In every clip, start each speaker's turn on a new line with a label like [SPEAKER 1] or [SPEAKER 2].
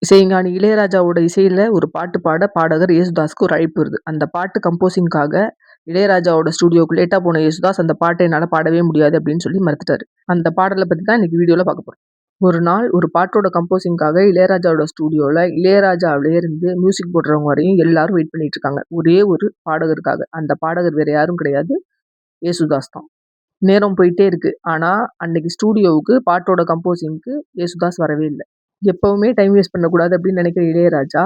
[SPEAKER 1] இசைஞானி இளையராஜாவோட இசையில ஒரு பாட்டு பாட பாடகர் யேசுதாஸ்க்கு ஒரு அழைப்பு வருது. அந்த பாட்டு கம்போசிங்க்காக இளையராஜாவோட ஸ்டுடியோக்கு லேட்டா போன யேசுதாஸ், அந்த பாட்ட என்னால பாடவே முடியாது அப்படின்னு சொல்லி மறுத்துட்டாரு. அந்த பாடல பத்தி தான் இன்னைக்கு வீடியோல பார்க்க போறோம். ஒரு நாள் ஒரு பாட்டோட கம்போசிங்க்காக இளையராஜாவோட ஸ்டுடியோல இளையராஜாவிலே இருந்து மியூசிக் போடுறவங்க வரையும் எல்லாரும் வெயிட் பண்ணிட்டு இருக்காங்க. ஒரே ஒரு பாடகருக்காக. அந்த பாடகர் வேற யாரும் கிடையாது, யேசுதாஸ் தான். நேரம் போயிட்டே இருக்கு. ஆனா அன்னைக்கு ஸ்டுடியோவுக்கு பாட்டோட கம்போசிங்க்கு யேசுதாஸ் வரவே இல்ல. எப்பவுமே டைம் வேஸ்ட் பண்ணக்கூடாது அப்படின்னு நினைக்கிற இளையராஜா,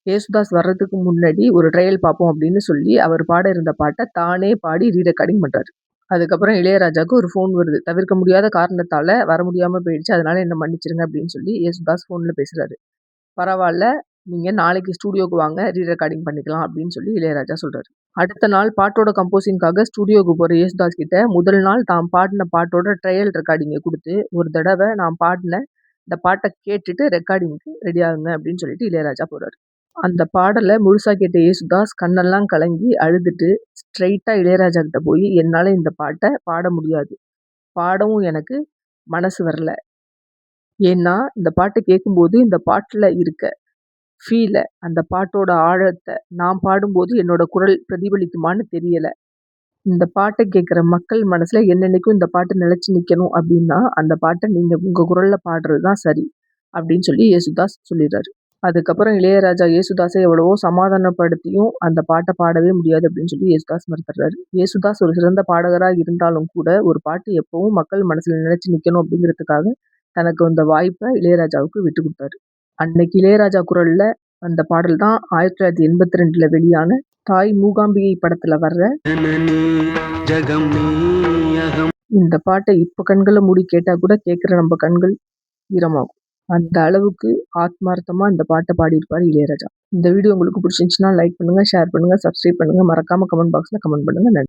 [SPEAKER 1] யேசுதாஸ் வர்றதுக்கு முன்னாடி ஒரு ட்ரையல் பார்ப்போம் அப்படின்னு சொல்லி அவர் பாட இருந்த பாட்ட தானே பாடி ரெக்கார்டிங் பண்றாரு. அதுக்கப்புறம் இளையராஜாவுக்கு ஒரு ஃபோன் வருது. தவிர்க்க முடியாத காரணத்தால வர முடியாம போயிடுச்சு. அதனால என்ன மன்னிச்சிருங்க அப்படின்னு சொல்லி யேசுதாஸ் ஃபோன்ல பேசுறாரு. பரவால்ல, நீங்க நாளைக்கு ஸ்டுடியோக்கு வாங்க, ரெக்கார்டிங் பண்ணிக்கலாம் அப்படின்னு சொல்லி இளையராஜா சொல்றாரு. அடுத்த நாள் பாட்டோட கம்போசிங்க்காக ஸ்டுடியோக்கு போற யேசுதாஸ் கிட்ட முதல் நாள் தாம் பாடின பாட்டோட ட்ரையல் ரெக்கார்டிங்க குடுத்து, ஒரு தடவ நான் பாடின இந்த பாட்ட கேட்டுட்டு ரெக்கார்டிங்க்கு ரெடி ஆகுங்க அப்படின்னு சொல்லிட்டு இளையராஜா போறாரு. அந்த பாடல முழுசா கேட்ட யேசுதாஸ் கண்ணெல்லாம் கலங்கி அழுதுட்டு ஸ்ட்ரெயிட்டா இளையராஜா கிட்ட போய், என்னால இந்த பாட்ட பாட முடியாது. பாடவும் எனக்கு மனசு வரல. ஏன்னா இந்த பாட்ட கேட்கும்போது இந்த பாட்டுல இருக்க ஃபீல, அந்த பாட்டோட ஆழத்த நான் பாடும்போது என்னோட குரல் பிரதிபலிக்குமான்னு தெரியல. இந்த பாட்ட கேட்குற மக்கள் மனசுல என்னன்னைக்கும் இந்த பாட்டு நிலைச்சு நிக்கணும் அப்படின்னா, அந்த பாட்ட நீங்க உங்க குரல்ல பாடுறது தான் சரி அப்படின்னு சொல்லி யேசுதாஸ் சொல்லிடுறாரு. அதுக்கப்புறம் இளையராஜா யேசுதாஸை எவ்வளவோ சமாதானப்படுத்தியும் அந்த பாட்ட பாடவே முடியாது அப்படின்னு சொல்லி யேசுதாஸ் மறுத்துடுறாரு. யேசுதாஸ் ஒரு சிறந்த பாடகரா இருந்தாலும் கூட, ஒரு பாட்டு எப்பவும் மக்கள் மனசுல நிலைச்சு நிக்கணும் அப்படிங்கிறதுக்காக தனக்கு வந்த வாய்ப்ப இளையராஜாவுக்கு விட்டு குடுத்தாரு. அன்னைக்கு இளையராஜா குரல்ல அந்த பாடல் தான் 1982ல வெளியான தாய் மூகாம்பிகை படத்துல வர்ற இந்த பாட்டை இப்ப கண்கள மூடி கேட்டா கூட கேட்கிற நம்ம கண்கள் ஈரமாகும். அந்த அளவுக்கு ஆத்மார்த்தமா இந்த பாட்ட பாடியிருப்பாரு இளையராஜா. இந்த வீடியோ உங்களுக்கு பிடிச்சிருந்துச்சுன்னா லைக் பண்ணுங்க, ஷேர் பண்ணுங்க, சப்ஸ்கிரைப் பண்ணுங்க. மறக்காம கமெண்ட் பாக்ஸ்ல கமெண்ட் பண்ணுங்க. நன்றி.